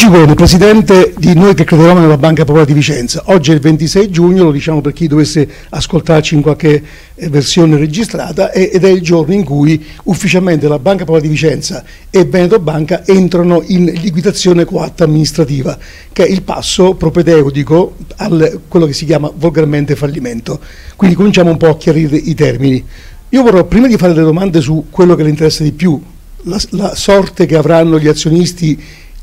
Cicone, presidente di Noi che credevamo nella Banca Popolare di Vicenza. Oggi è il 26 giugno, lo diciamo per chi dovesse ascoltarci in qualche versione registrata, ed è il giorno in cui ufficialmente la Banca Popolare di Vicenza e Veneto Banca entrano in liquidazione coatta amministrativa, che è il passo propedeutico a quello che si chiama volgarmente fallimento. Quindi cominciamo un po' a chiarire i termini. Io vorrei, prima di fare le domande su quello che le interessa di più, la sorte che avranno gli azionisti,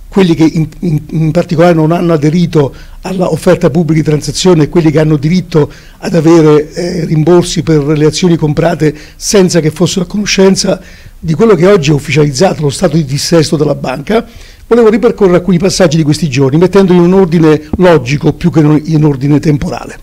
quelli che in particolare non hanno aderito alla offerta pubblica di transazione e quelli che hanno diritto ad avere rimborsi per le azioni comprate senza che fossero a conoscenza di quello che oggi è ufficializzato lo stato di dissesto della banca, volevo ripercorrere alcuni passaggi di questi giorni, mettendoli in un ordine logico più che in ordine temporale.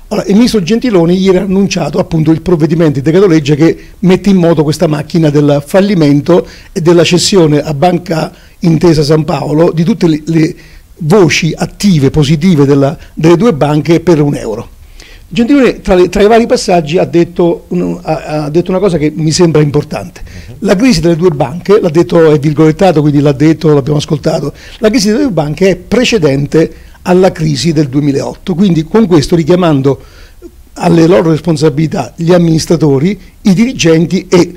Allora, il ministro Gentiloni ieri ha annunciato appunto il provvedimento di decreto legge che mette in moto questa macchina del fallimento e della cessione a Banca Intesa San Paolo di tutte le voci attive, positive delle due banche per €1. Gentiloni tra i vari passaggi ha detto una cosa che mi sembra importante. La crisi delle due banche, l'ha detto, è virgolettato, quindi l'ha detto, l'abbiamo ascoltato, la crisi delle due banche è precedente alla crisi del 2008, quindi con questo richiamando alle loro responsabilità gli amministratori, i dirigenti e,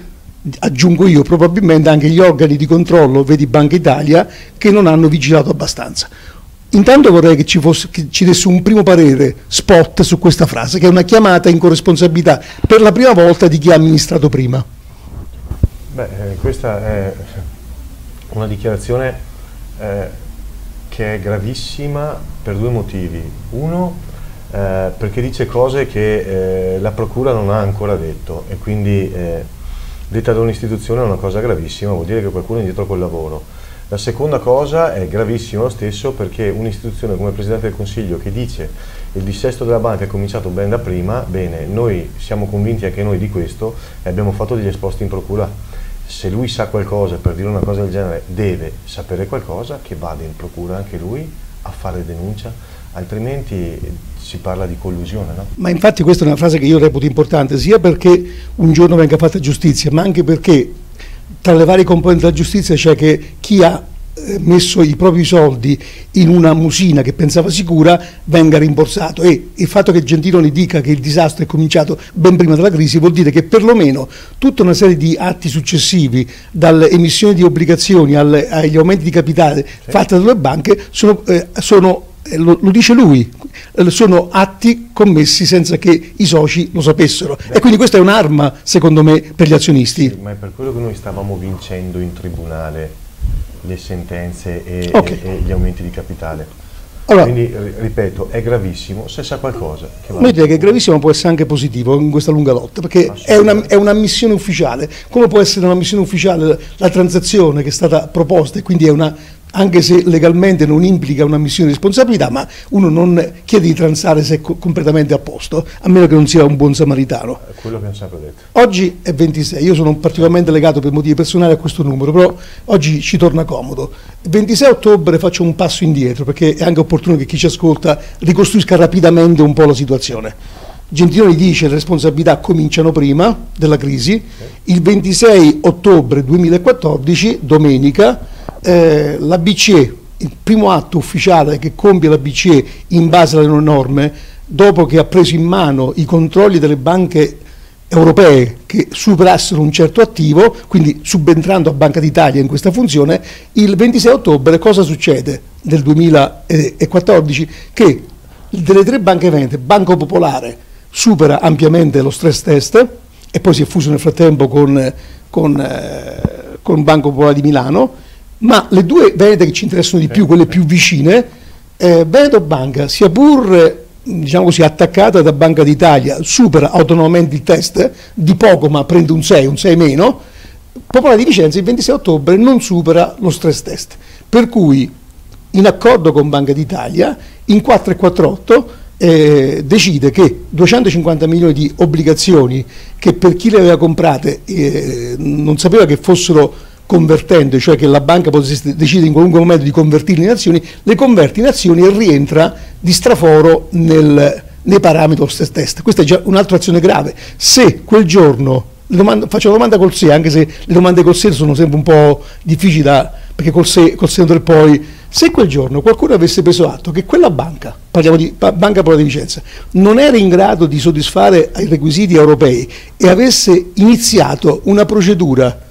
aggiungo io, probabilmente anche gli organi di controllo, vedi Banca Italia, che non hanno vigilato abbastanza. Intanto vorrei che ci desse un primo parere spot su questa frase, che è una chiamata in corresponsabilità per la prima volta di chi ha amministrato prima. Questa è una dichiarazione che è gravissima per due motivi. Uno, perché dice cose che la Procura non ha ancora detto, e quindi detta da un'istituzione è una cosa gravissima, vuol dire che qualcuno è indietro col lavoro. La seconda cosa è gravissima lo stesso perché un'istituzione come il Presidente del Consiglio che dice il dissesto della banca è cominciato ben da prima, bene, noi siamo convinti anche noi di questo e abbiamo fatto degli esposti in Procura. Se lui sa qualcosa, per dire una cosa del genere, deve sapere qualcosa, che vada in Procura anche lui a fare denuncia, altrimenti si parla di collusione, no? Ma infatti questa è una frase che io reputo importante, sia perché un giorno venga fatta giustizia, ma anche perché tra le varie componenti della giustizia c'è che chi ha messo i propri soldi in una musina che pensava sicura venga rimborsato, e il fatto che Gentiloni dica che il disastro è cominciato ben prima della crisi vuol dire che perlomeno tutta una serie di atti successivi, dalle emissioni di obbligazioni agli aumenti di capitale fatti dalle banche lo dice lui, sono atti commessi senza che i soci lo sapessero. E quindi questa è un'arma, secondo me, per gli azionisti. Sì, ma è per quello che noi stavamo vincendo in tribunale le sentenze e gli aumenti di capitale. Allora, quindi, ripeto, è gravissimo. Se sa qualcosa, noi direi che è gravissimo, può essere anche positivo in questa lunga lotta, perché è una missione ufficiale. Come può essere una missione ufficiale la transazione che è stata proposta, e quindi è una, anche se legalmente non implica una missione di responsabilità, ma uno non chiede di transare se è completamente a posto, a meno che non sia un buon samaritano. È quello che abbiamo sempre detto. Oggi è 26, io sono particolarmente legato per motivi personali a questo numero, però oggi ci torna comodo. 26 ottobre faccio un passo indietro, perché è anche opportuno che chi ci ascolta ricostruisca rapidamente un po' la situazione. Gentiloni dice che le responsabilità cominciano prima della crisi, il 26 ottobre 2014, domenica, la BCE, il primo atto ufficiale che compie la BCE in base alle norme, dopo che ha preso in mano i controlli delle banche europee che superassero un certo attivo, quindi subentrando a Banca d'Italia in questa funzione, il 26 ottobre cosa succede del 2014? Che delle tre banche venete, Banco Popolare supera ampiamente lo stress test e poi si è fuso nel frattempo con Banco Popolare di Milano, ma le due venete che ci interessano di più, quelle più vicine, Veneto Banca, sia pur diciamo così attaccata da Banca d'Italia, supera autonomamente il test di poco, ma prende un 6 meno. Popolare di Vicenza il 26 ottobre non supera lo stress test, per cui in accordo con Banca d'Italia in 448 decide che 250 milioni di obbligazioni che per chi le aveva comprate non sapeva che fossero convertendo, cioè che la banca potesse decidere in qualunque momento di convertirle in azioni, le converte in azioni e rientra di straforo nei parametri dello stress test. Questa è già un'altra azione grave. Se quel giorno, faccio la domanda col se, anche se le domande col se sono sempre un po' difficili perché col senno del poi Se quel giorno qualcuno avesse preso atto che quella banca, parliamo di Banca Popolare di Vicenza, non era in grado di soddisfare i requisiti europei e avesse iniziato una procedura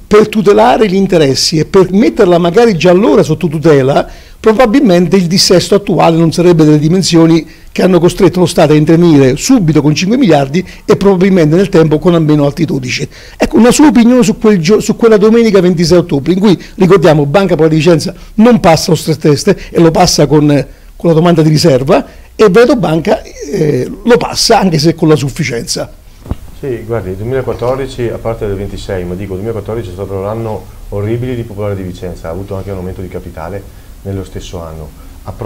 per tutelare gli interessi e per metterla magari già allora sotto tutela, probabilmente il dissesto attuale non sarebbe delle dimensioni che hanno costretto lo Stato a intervenire subito con 5 miliardi e probabilmente nel tempo con almeno altri 12. Ecco, una sua opinione su quella domenica 26 ottobre, in cui, ricordiamo, Banca Popolare di Vicenza non passa lo stress test e lo passa con la domanda di riserva, e Veneto Banca lo passa anche se con la sufficienza. Sì, guardi, il 2014, a parte del 26, ma dico, il 2014 è stato l'anno orribile di Popolare di Vicenza, ha avuto anche un aumento di capitale nello stesso anno.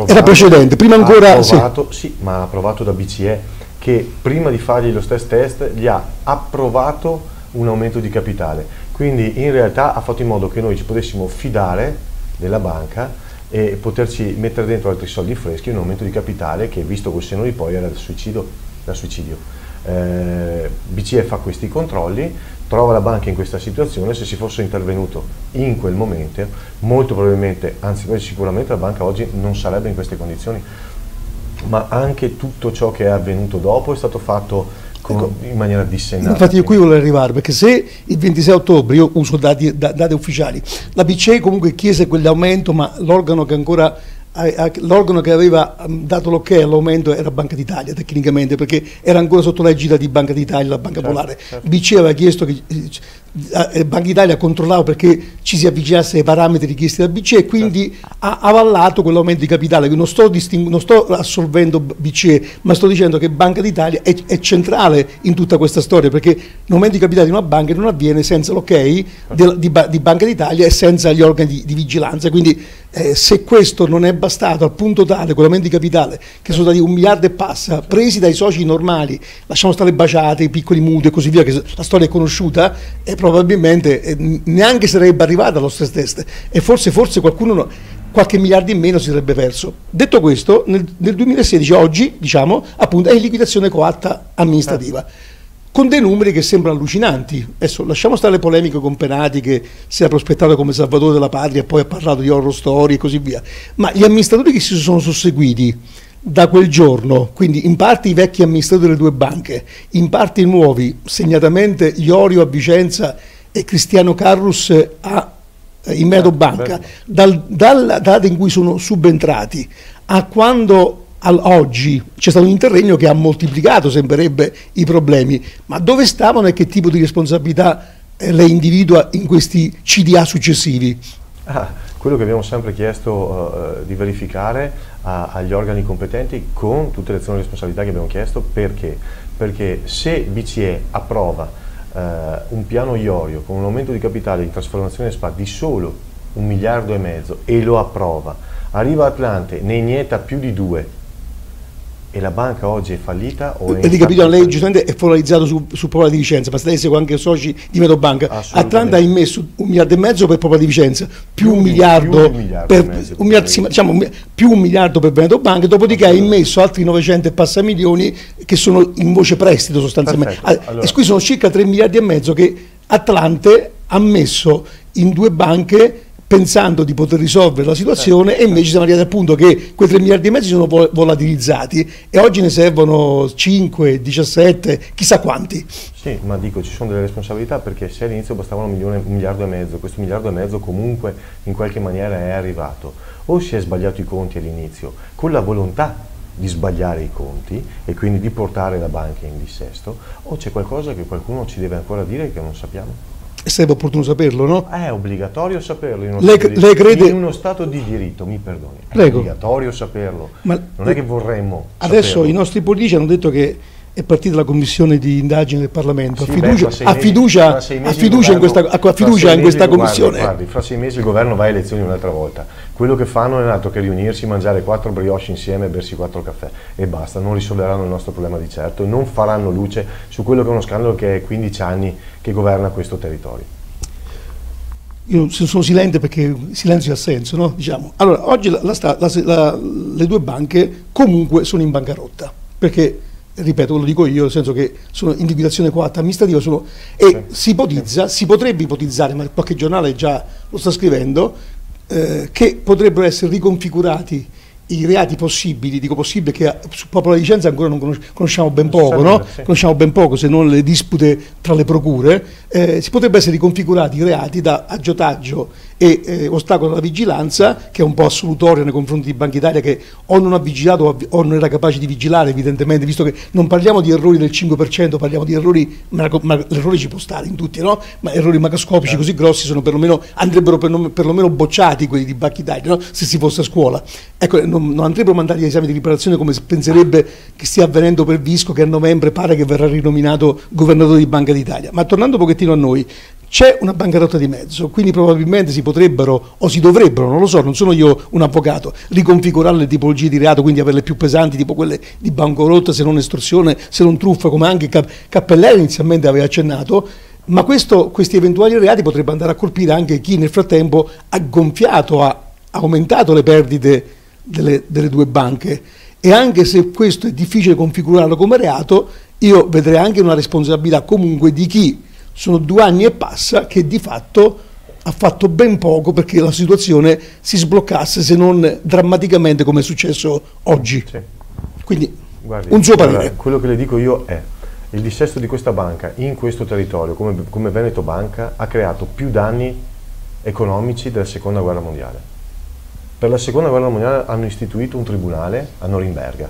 Era precedente, prima ancora... Approvato, sì, ma approvato da BCE, che prima di fargli lo stress test gli ha approvato un aumento di capitale. Quindi in realtà ha fatto in modo che noi ci potessimo fidare della banca e poterci mettere dentro altri soldi freschi, un aumento di capitale che, visto col senno di poi, era da suicidio. BCE fa questi controlli, trova la banca in questa situazione. Se si fosse intervenuto in quel momento, molto probabilmente, anzi sicuramente, la banca oggi non sarebbe in queste condizioni, ma anche tutto ciò che è avvenuto dopo è stato fatto in maniera dissennata. Infatti io qui volevo arrivare, perché se il 26 ottobre, io uso dati ufficiali, la BCE comunque chiese quell'aumento, ma l'organo che aveva dato l'ok all'aumento era Banca d'Italia, tecnicamente, perché era ancora sotto l'egida di Banca d'Italia, la banca popolare. Certo. BCE aveva chiesto che Banca d'Italia controllava perché ci si avvicinasse ai parametri richiesti da BCE, e quindi ha avallato quell'aumento di capitale. Non sto assolvendo BCE, ma sto dicendo che Banca d'Italia è centrale in tutta questa storia, perché l'aumento di capitale di una banca non avviene senza l'ok di Banca d'Italia e senza gli organi di vigilanza. Quindi se questo non è bastato al punto tale, con l'aumento di capitale, che sono stati 1 miliardo e passa, presi dai soci normali, lasciamo stare le baciate, i piccoli mutui e così via, che la storia è conosciuta, e probabilmente neanche sarebbe arrivata allo stress test, e forse qualcuno qualche miliardo in meno si sarebbe perso. Detto questo, nel 2016, oggi, diciamo, appunto, è in liquidazione coatta amministrativa, con dei numeri che sembrano allucinanti. Adesso lasciamo stare le polemiche con Penati, che si è prospettato come salvatore della patria e poi ha parlato di horror story e così via, ma gli amministratori che si sono susseguiti da quel giorno, quindi in parte i vecchi amministratori delle due banche, in parte i nuovi, segnatamente Iorio a Vicenza e Cristiano Carrus in Veneto Banca, dalla data in cui sono subentrati a quando oggi c'è stato un interregno che ha moltiplicato, sembrerebbe, i problemi. Ma dove stavano e che tipo di responsabilità lei individua in questi CDA successivi? Quello che abbiamo sempre chiesto di verificare agli organi competenti, con tutte le azioni di responsabilità che abbiamo chiesto. Perché se BCE approva un piano Iorio con un aumento di capitale in trasformazione SPA di solo 1,5 miliardi e lo approva, arriva Atlante, ne inietta più di 2, e la banca oggi è fallita o è... Capito, lei giustamente è focalizzato su Popolare di Vicenza, ma lei segue anche soci di Veneto Banca. Atlanta ha immesso 1,5 miliardi per Popolare di Vicenza, più un miliardo per Veneto Banca, dopodiché ha immesso altri 900 e passa milioni che sono in voce prestito sostanzialmente. Allora, e qui sono circa 3 miliardi e mezzo che Atlante ha messo in due banche, pensando di poter risolvere la situazione, e invece siamo arrivati al punto che quei 3 miliardi e mezzo sono volatilizzati e oggi ne servono 5, 17, chissà quanti. Sì, ma dico, ci sono delle responsabilità, perché se all'inizio bastavano 1,5 miliardi, questo 1,5 miliardi comunque in qualche maniera è arrivato. O si è sbagliato i conti all'inizio con la volontà di sbagliare i conti e quindi di portare la banca in dissesto, o c'è qualcosa che qualcuno ci deve ancora dire che non sappiamo. Sarebbe opportuno saperlo, no? È obbligatorio saperlo lei crede... in uno Stato di diritto, mi perdoni, è Prego. obbligatorio saperlo, ma non è che vorremmo adesso saperlo. I nostri politici hanno detto che è partita la commissione di indagine del Parlamento, Sì, ha fiducia in questa commissione. Guardi, fra 6 mesi il governo va a elezioni un'altra volta. Quello che fanno è altro che riunirsi, mangiare 4 brioche insieme e bersi 4 caffè e basta. Non risolveranno il nostro problema di certo, non faranno luce su quello che è uno scandalo che è 15 anni che governa questo territorio. Io sono silente perché silenzio ha senso, no? Diciamo. Allora, oggi le due banche comunque sono in bancarotta, perché, ripeto, lo dico io, nel senso che sono in liquidazione coatta amministrativa, si potrebbe ipotizzare, ma qualche giornale già lo sta scrivendo, che potrebbero essere riconfigurati i reati possibili, dico possibile che su Popolo di Vicenza ancora non conosciamo ben poco, no? Sì. Conosciamo ben poco, se non le dispute tra le procure, si potrebbe essere riconfigurati i reati da aggiotaggio e ostacolo alla vigilanza, che è un po' assolutorio nei confronti di Banca Italia, che o non ha vigilato o non era capace di vigilare, evidentemente, visto che non parliamo di errori del 5%, parliamo di errori, ma l'errore ci può stare in tutti, no? Ma errori macroscopici così grossi andrebbero perlomeno bocciati quelli di Banca Italia, no? Se si fosse a scuola. Ecco, non andrebbero mandati agli esami di riparazione come penserebbe che stia avvenendo per Visco, che a novembre pare che verrà rinominato governatore di Banca d'Italia. Ma tornando un pochettino a noi, c'è una bancarotta di mezzo, quindi probabilmente si potrebbero, o si dovrebbero, non lo so, non sono io un avvocato, riconfigurare le tipologie di reato, quindi averle più pesanti, tipo quelle di bancarotta, se non estorsione, se non truffa, come anche Cappellari inizialmente aveva accennato. Ma questi eventuali reati potrebbero andare a colpire anche chi nel frattempo ha gonfiato, ha aumentato le perdite delle due banche, e anche se questo è difficile configurarlo come reato, io vedrei anche una responsabilità comunque di chi sono 2 anni e passa che di fatto ha fatto ben poco perché la situazione si sbloccasse, se non drammaticamente come è successo oggi. Sì. Quindi guardi, un suo parere. Quello che le dico io è il dissesto di questa banca in questo territorio come Veneto Banca ha creato più danni economici della seconda guerra mondiale. Per la seconda guerra mondiale hanno istituito un tribunale a Norimberga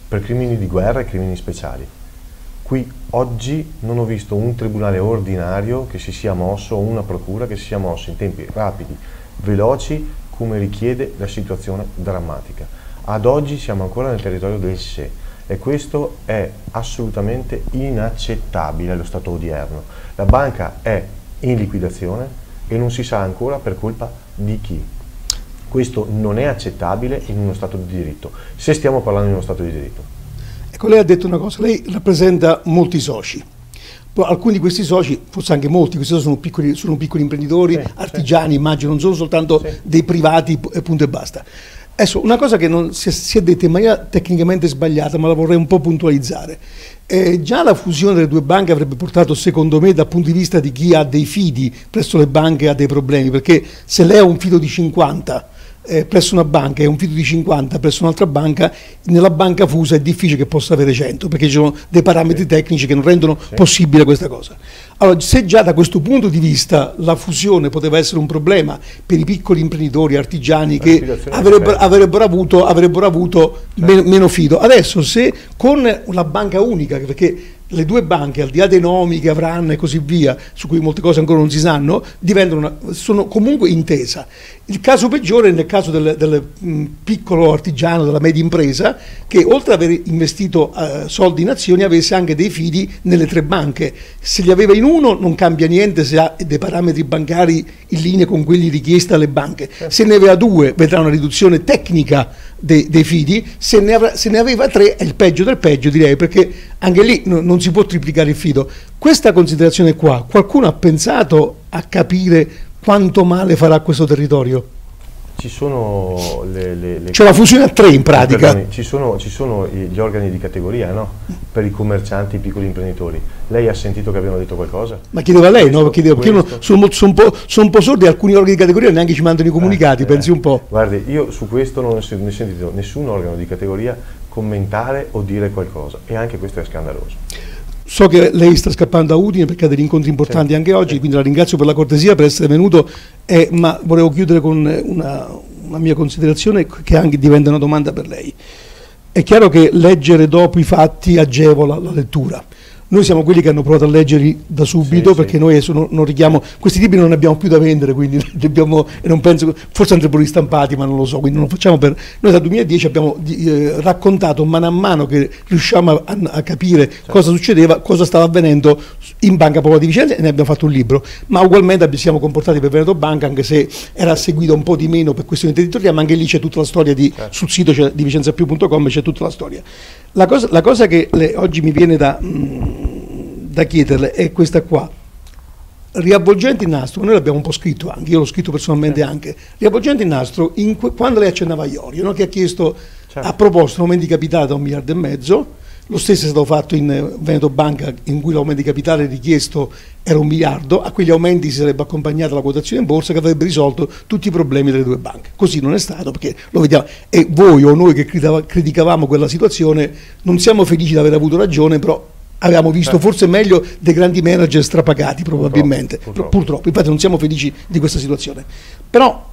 per crimini di guerra e crimini speciali. Qui oggi non ho visto un tribunale ordinario che si sia mosso o una procura che si sia mossa in tempi rapidi, veloci, come richiede la situazione drammatica. Ad oggi siamo ancora nel territorio del se, e questo è assolutamente inaccettabile allo stato odierno. La banca è in liquidazione e non si sa ancora per colpa di chi. Questo non è accettabile in uno Stato di diritto, se stiamo parlando di uno Stato di diritto. Ecco, lei ha detto una cosa, lei rappresenta molti soci. Alcuni di questi soci, forse anche molti, questi sono piccoli imprenditori, artigiani, immagino, non sono soltanto dei privati, punto e basta. Adesso, una cosa che non si è detta in maniera tecnicamente sbagliata, ma la vorrei un po' puntualizzare. Già la fusione delle due banche avrebbe portato, secondo me, dal punto di vista di chi ha dei fidi presso le banche, ha dei problemi, perché se lei ha un fido di 50 presso una banca e un fido di 50 presso un'altra banca, nella banca fusa è difficile che possa avere 100, perché ci sono dei parametri tecnici che non rendono possibile questa cosa. Allora, se già da questo punto di vista la fusione poteva essere un problema per i piccoli imprenditori, artigiani, che avrebbero avuto meno fido, adesso se con la banca unica, perché le due banche, al di là dei nomi che avranno e così via, su cui molte cose ancora non si sanno, sono comunque intesa. Il caso peggiore è nel caso del piccolo artigiano, della media impresa, che oltre ad aver investito soldi in azioni avesse anche dei fidi nelle 3 banche. Se li aveva in uno non cambia niente se ha dei parametri bancari in linea con quelli richiesti dalle banche. Se ne aveva 2 vedrà una riduzione tecnica dei fidi, se ne aveva 3 è il peggio del peggio, direi, perché anche lì non si può triplicare il fido. Questa considerazione qua, qualcuno ha pensato a capire quanto male farà questo territorio? Ci sono C'è la fusione a 3 in pratica. Perdoni, ci sono gli organi di categoria, no? Per i commercianti, i piccoli imprenditori. Lei ha sentito che abbiano detto qualcosa? Ma chiedeva lei, no? Perché io sono un po' sordi, alcuni organi di categoria neanche ci mandano i comunicati, pensi un po'. Guardi, io su questo non ho sentito nessun organo di categoria commentare o dire qualcosa, e anche questo è scandaloso. So che lei sta scappando a Udine perché ha degli incontri importanti anche oggi, quindi la ringrazio per la cortesia, per essere venuto, ma volevo chiudere con una mia considerazione che anche diventa una domanda per lei. È chiaro che leggere dopo i fatti agevola la lettura. Noi siamo quelli che hanno provato a leggerli da subito, perché noi non richiamo, questi libri non ne abbiamo più da vendere, quindi e non penso, forse andrebbero ristampati, ma non lo so, quindi non lo facciamo noi dal 2010 abbiamo raccontato mano a mano che riusciamo a capire cosa succedeva, cosa stava avvenendo in Banca Popolare di Vicenza, e ne abbiamo fatto un libro, ma ugualmente ci siamo comportati per Veneto Banca, anche se era seguito un po' di meno per questioni territoriali, ma anche lì c'è tutta la storia sul sito di vicenzapiù.com, c'è tutta la storia. La cosa che oggi mi viene da chiederle è questa qua. Riavvolgente il nastro, noi l'abbiamo un po' scritto anche, io l'ho scritto personalmente anche, riavvolgente il nastro, quando lei accennava a Iorio, no, che ha proposto un aumento di capitale da 1,5 miliardi, Lo stesso è stato fatto in Veneto Banca, in cui l'aumento di capitale richiesto era 1 miliardo, a quegli aumenti si sarebbe accompagnata la quotazione in borsa che avrebbe risolto tutti i problemi delle due banche. Così non è stato, perché lo vediamo, e voi o noi che criticavamo quella situazione non siamo felici di aver avuto ragione, però avevamo visto forse meglio dei grandi manager strapagati probabilmente, purtroppo, infatti non siamo felici di questa situazione. Però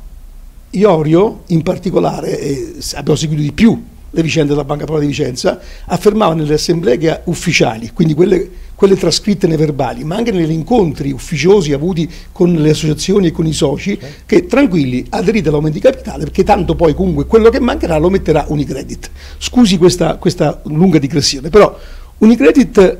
Iorio in particolare, abbiamo seguito di più le vicende della Banca Popolare di Vicenza, affermava nelle assemblee ufficiali, quindi quelle trascritte nei verbali, ma anche negli incontri ufficiosi avuti con le associazioni e con i soci, che tranquilli, aderite all'aumento di capitale, perché tanto poi comunque quello che mancherà lo metterà Unicredit. Scusi questa lunga digressione, però Unicredit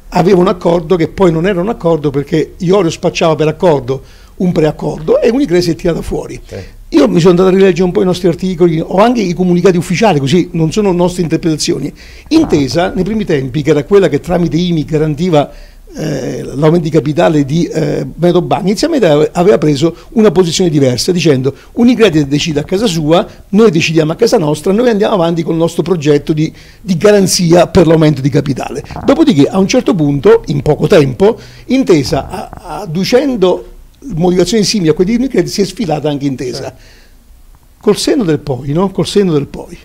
aveva un accordo che poi non era un accordo, perché Iorio spacciava per accordo un preaccordo e Unicredit si è tirata fuori. Io mi sono andato a rileggere un po' i nostri articoli, o anche i comunicati ufficiali, così non sono nostre interpretazioni. Intesa, nei primi tempi, che era quella che tramite IMI garantiva l'aumento di capitale di Veneto Banca, inizialmente aveva preso una posizione diversa, dicendo Unicredit decide a casa sua, noi decidiamo a casa nostra, noi andiamo avanti con il nostro progetto di garanzia per l'aumento di capitale. Dopodiché, a un certo punto, in poco tempo, Intesa, adducendo motivazioni simili a quelle di Unicredit, si è sfilata anche Intesa. Col senno del poi, no? Col senno del poi,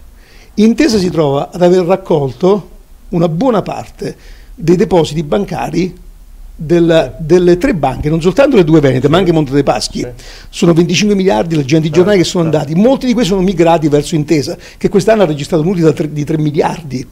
Intesa si trova ad aver raccolto una buona parte dei depositi bancari delle 3 banche, non soltanto le 2 venete, ma anche Monte dei Paschi. Sono 25 miliardi leggendo i giornali che sono andati, molti di questi sono migrati verso Intesa, che quest'anno ha registrato un utile di 3 miliardi.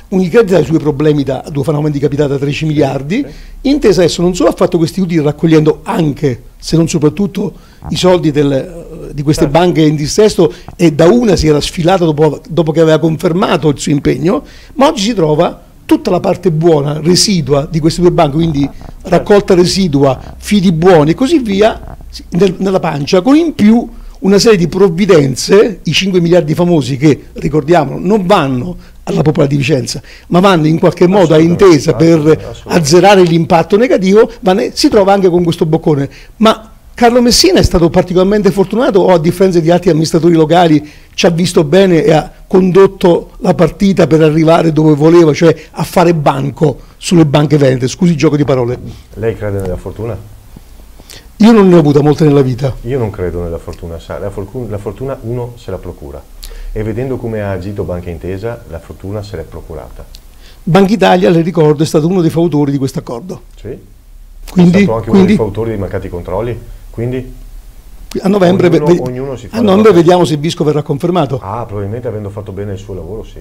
Unicredit ha i suoi problemi, dove fa un aumento di capitale da 13 miliardi. Intesa adesso non solo ha fatto questi utili raccogliendo anche, se non soprattutto, i soldi di queste banche in dissesto, e da una si era sfilata dopo che aveva confermato il suo impegno, ma oggi si trova tutta la parte buona, residua di queste 2 banche, quindi raccolta residua, fidi buoni e così via, nella pancia, con in più una serie di provvidenze, i 5 miliardi famosi che, ricordiamolo, non vanno alla Popolare di Vicenza, ma vanno in qualche modo a Intesa per azzerare l'impatto negativo, si trova anche con questo boccone. Ma Carlo Messina è stato particolarmente fortunato, o a differenza di altri amministratori locali ci ha visto bene e ha condotto la partita per arrivare dove voleva, cioè a fare banco sulle banche venete? Scusi il gioco di parole. Lei crede nella fortuna? Io non ne ho avuta molte nella vita. Io non credo nella fortuna, la fortuna uno se la procura, e vedendo come ha agito Banca Intesa, la fortuna se l'è procurata. Banca Italia, le ricordo, è stato uno dei fautori di questo accordo. Sì, quindi, è stato anche uno dei fautori dei mancati controlli, quindi a novembre, ognuno si fa a novembre vediamo se Visco verrà confermato. Ah, probabilmente avendo fatto bene il suo lavoro, sì.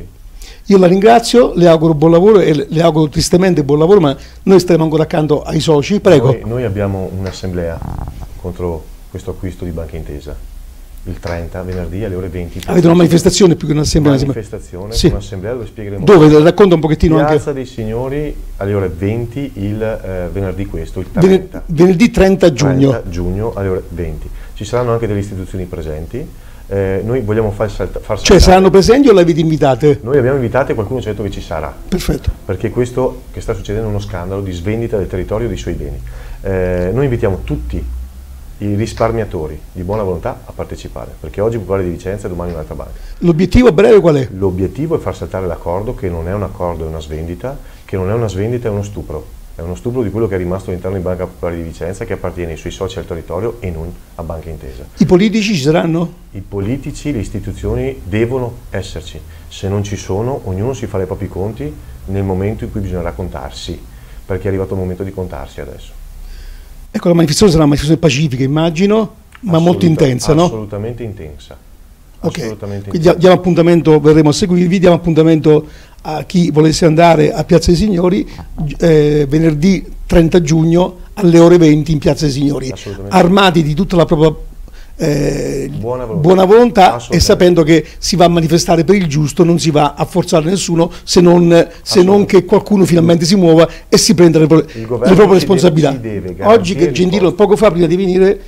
Io la ringrazio, le auguro buon lavoro e le auguro tristemente buon lavoro, ma noi staremo ancora accanto ai soci. Prego. Noi abbiamo un'assemblea contro questo acquisto di Banca Intesa, il 30, venerdì alle ore 20. Avete una manifestazione più che un'assemblea? Una manifestazione, sì. Un'assemblea dove spiegheremo... Dove? Racconta un pochettino Piazza anche... dei Signori alle ore 20, il venerdì questo, il 30. Venerdì 30 giugno. 30 giugno alle ore 20. Ci saranno anche delle istituzioni presenti. Noi vogliamo far saltare. Cioè saranno presenti o le avete invitate? Noi abbiamo invitate e qualcuno ci ha detto che ci sarà. Perfetto. Perché questo che sta succedendo è uno scandalo di svendita del territorio e dei suoi beni. Noi invitiamo tutti i risparmiatori di buona volontà a partecipare, perché oggi Popolare di Vicenza e domani un'altra banca. L'obiettivo a breve qual è? L'obiettivo è far saltare l'accordo, che non è un accordo, è una svendita, che non è una svendita, è uno stupro. È uno stupro di quello che è rimasto all'interno di Banca Popolare di Vicenza, che appartiene ai suoi soci al territorio e non a Banca Intesa. I politici ci saranno? I politici, le istituzioni devono esserci. Se non ci sono, ognuno si fa i propri conti nel momento in cui bisognerà contarsi, perché è arrivato il momento di contarsi adesso. Ecco, la manifestazione sarà una manifestazione pacifica, immagino, ma molto intensa, no? Assolutamente intensa. Ok, quindi diamo appuntamento, verremo a seguirvi, diamo appuntamento a chi volesse andare a Piazza dei Signori venerdì 30 giugno alle ore 20 in Piazza dei Signori, armati di tutta la propria buona volontà e sapendo che si va a manifestare per il giusto, non si va a forzare nessuno se non che qualcuno finalmente si muova e si prenda le proprie responsabilità. Oggi che Gentiloni, poco fa prima di venire,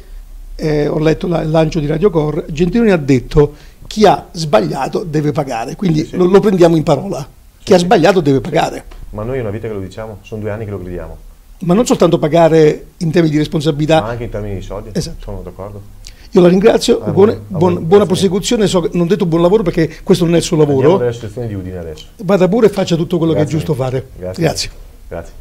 ho letto il lancio di Radio Cor, Gentiloni ha detto: chi ha sbagliato deve pagare, quindi lo prendiamo in parola, chi ha sbagliato deve pagare. Ma noi è una vita che lo diciamo, sono 2 anni che lo crediamo. Ma non soltanto pagare in termini di responsabilità. Ma anche in termini di soldi, esatto. Sono d'accordo. Io la ringrazio, buona prosecuzione, so che non ho detto buon lavoro perché questo non è il suo lavoro. Andiamo nella situazione di Udine adesso. Vada pure e faccia tutto quello che è giusto fare. Grazie. Grazie. Grazie.